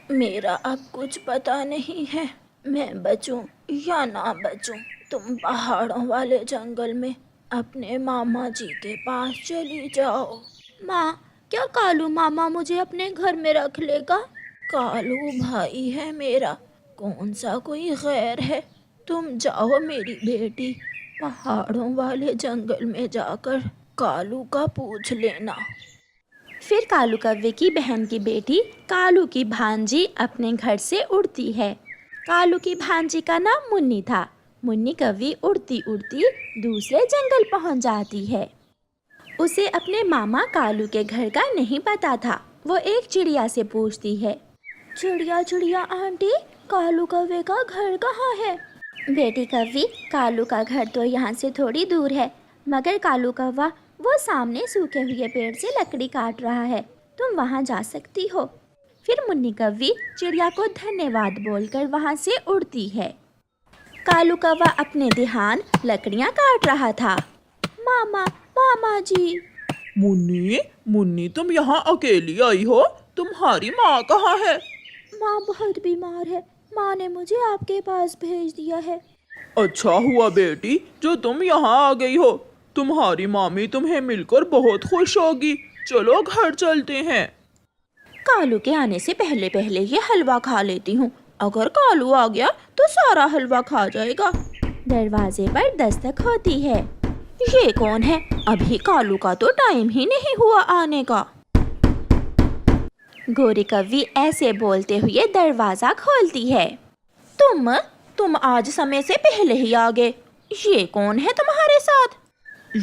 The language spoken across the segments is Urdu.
میرا اب کچھ پتا نہیں ہے، میں بچوں یا نہ بچوں۔ تم پہاڑوں والے جنگل میں اپنے ماما جی کے پاس چلی جاؤ۔ ماں، کیا کالو ماما مجھے اپنے گھر میں رکھ لے گا؟ کالو بھائی ہے میرا، کون سا کوئی غیر ہے۔ تم جاؤ میری بیٹی، پہاڑوں والے جنگل میں جا کر کالو کا پوچھ لینا۔ پھر کالو کوے کی بہن کی بیٹی کالو کی بھانجی اپنے گھر سے اڑتی ہے۔ کالو کی بھانجی کا نام منی تھا۔ منی کوی اڑتی اڑتی دوسرے جنگل پہنچ جاتی ہے۔ اسے اپنے ماما کالو کے گھر کا نہیں پتا تھا۔ وہ ایک چڑیا سے پوچھتی ہے، چڑیا چڑیا آنٹی، کالو کوے کا گھر کہاں ہے؟ بیٹی کوی، کالو کا گھر تو یہاں سے تھوڑی دور ہے، مگر کالو کوا وہ سامنے سوکھے ہوئے پیڑ سے لکڑی کاٹ رہا ہے، تم وہاں جا سکتی ہو۔ پھر منی کوی چڑیا کو دھنیہ واد بول کر وہاں سے اڑتی ہے۔ کالو کوا اپنے دھیان لکڑیاں کاٹ رہا تھا۔ ماما، ماما جی۔ منی تم یہاں اکیلی آئی ہو؟ تمہاری ماں کہاں ہے؟ ماں بہت بیمار ہے، ماں نے مجھے آپ کے پاس بھیج دیا ہے۔ اچھا ہوا بیٹی جو تم یہاں آ گئی ہو، تمہاری مامی تمہیں مل کر بہت خوش ہوگی۔ چلو گھر چلتے ہیں۔ کالو کے آنے سے پہلے پہلے یہ حلوہ کھا لیتی ہوں، اگر کالو آ گیا تو سارا حلوہ کھا جائے گا۔ دروازے پر دستک ہوتی ہے۔ یہ کون ہے؟ ابھی کالو کا تو ٹائم ہی نہیں ہوا آنے کا۔ گوری کوی ایسے بولتے ہوئے دروازہ کھولتی ہے۔ تم آج سمے سے پہلے ہی آ گئے۔ یہ کون ہے تمہارے ساتھ؟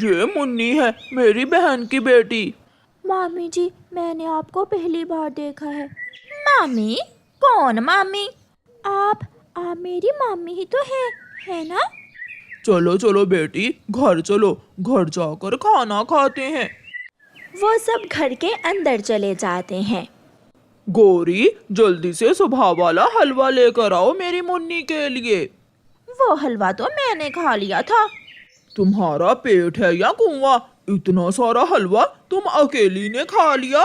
یہ منی ہے، میری بہن کی بیٹی۔ مامی جی، میں نے آپ کو پہلی بار دیکھا ہے۔ مامی؟ کون مامی؟ آپ میری مامی ہی تو ہے نا؟ چلو چلو بیٹی، گھر چلو، گھر جا کر کھانا کھاتے ہیں۔ وہ سب گھر کے اندر چلے جاتے ہیں۔ گوری، جلدی سے صبح والا حلوہ لے کر آؤ میری منی کے لیے۔ وہ حلوہ تو میں نے کھا لیا تھا۔ تمہارا پیٹ ہے یا کنواں؟ اتنا سارا حلوہ تم اکیلی نے کھا لیا؟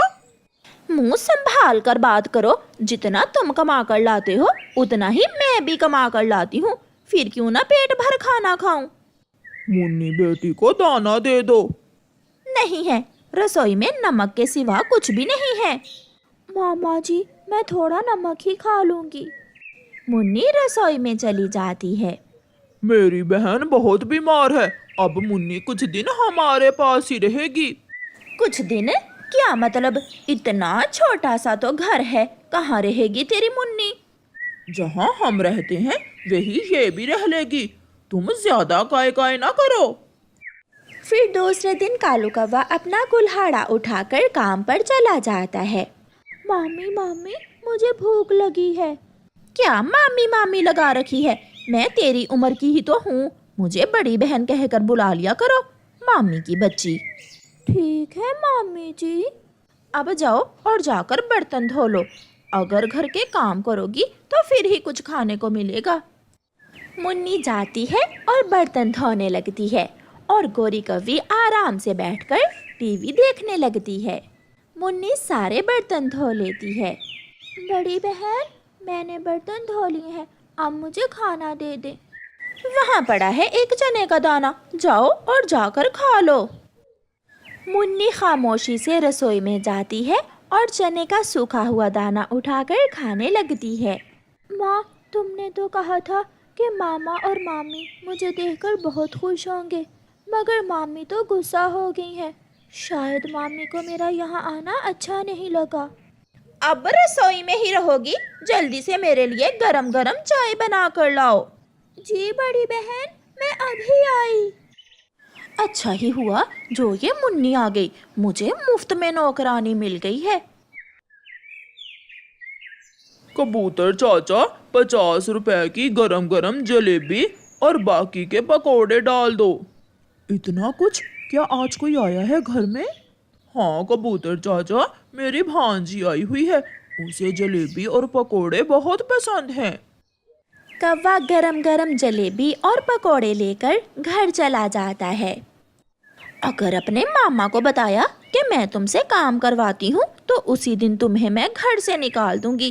منہ سنبھال کر بات کرو، جتنا تم کما کر لاتے ہو اتنا ہی میں بھی کما کر لاتی ہوں، پھر کیوں نہ پیٹ بھر کھانا کھاؤں۔ منی بیٹی کو دانا دے دو۔ نہیں ہے، رسوئی میں نمک کے سوا کچھ بھی نہیں ہے۔ ماما جی، میں تھوڑا نمک ہی کھا لوں گی۔ منی رسوئی میں چلی جاتی ہے۔ میری بہن بہت بیمار ہے، اب منی کچھ دن ہمارے پاس ہی رہے گی۔ کچھ دن؟ کیا مطلب؟ اتنا چھوٹا سا تو گھر ہے، کہاں رہے گی تیری منی؟ جہاں ہم رہتے ہیں وہی یہ بھی رہ لے گی، تم زیادہ کائے نہ کرو۔ پھر دوسرے دن کالو کوا اپنا کلہاڑا اٹھا کر کام پر چلا جاتا ہے۔ مامی مجھے بھوک لگی ہے۔ کیا مامی مامی لگا رکھی ہے؟ میں تیری عمر کی ہی تو ہوں، مجھے بڑی بہن کہہ کر بلا لیا کرو، مامی کی بچی۔ ٹھیک ہے مامی جی۔ اب جاؤ اور جا کر برتن دھو لو، اگر گھر کے کام کرو گی تو پھر ہی کچھ کھانے کو ملے گا۔ منی جاتی ہے اور برتن دھونے لگتی ہے، اور گوری کوی آرام سے بیٹھ کر ٹی وی دیکھنے لگتی ہے۔ منی سارے برتن دھو لیتی ہے۔ بڑی بہن، میں نے برتن دھو لیے ہیں، اب مجھے کھانا دے دے۔ وہاں پڑا ہے ایک چنے کا دانہ، جاؤ اور جا کر کھا لو۔ منی خاموشی سے رسوئی میں جاتی ہے اور چنے کا سوکھا ہوا دانہ اٹھا کر کھانے لگتی ہے۔ ماں، تم نے تو کہا تھا کہ ماما اور مامی مجھے دیکھ کر بہت خوش ہوں گے، مگر مامی تو غصہ ہو گئی ہیں، شاید مامی کو میرا یہاں آنا اچھا نہیں لگا۔ اب رسوئی میں ہی رہو گی، جلدی سے میرے لیے گرم گرم چائے بنا کر لاؤ۔ جی بڑی بہن، میں ابھی آئی۔ اچھا ہی ہوا جو یہ منی آ گئی، مجھے مفت میں نوکرانی مل گئی ہے۔ کبوتر چاچا، 50 روپے کی گرم گرم جلیبی اور باقی کے پکوڑے ڈال دو۔ اتنا کچھ؟ کیا آج کوئی آیا ہے گھر میں؟ ہاں کبوتر چاچا، میری بھانجی آئی ہوئی ہے، اسے جلیبی اور پکوڑے بہت پسند ہیں۔ کوا گرم گرم جلیبی اور پکوڑے لے کر گھر چلا جاتا ہے۔ اگر اپنے ماما کو بتایا کہ میں تم سے کام کرواتی ہوں تو اسی دن تمہیں میں گھر سے نکال دوں گی،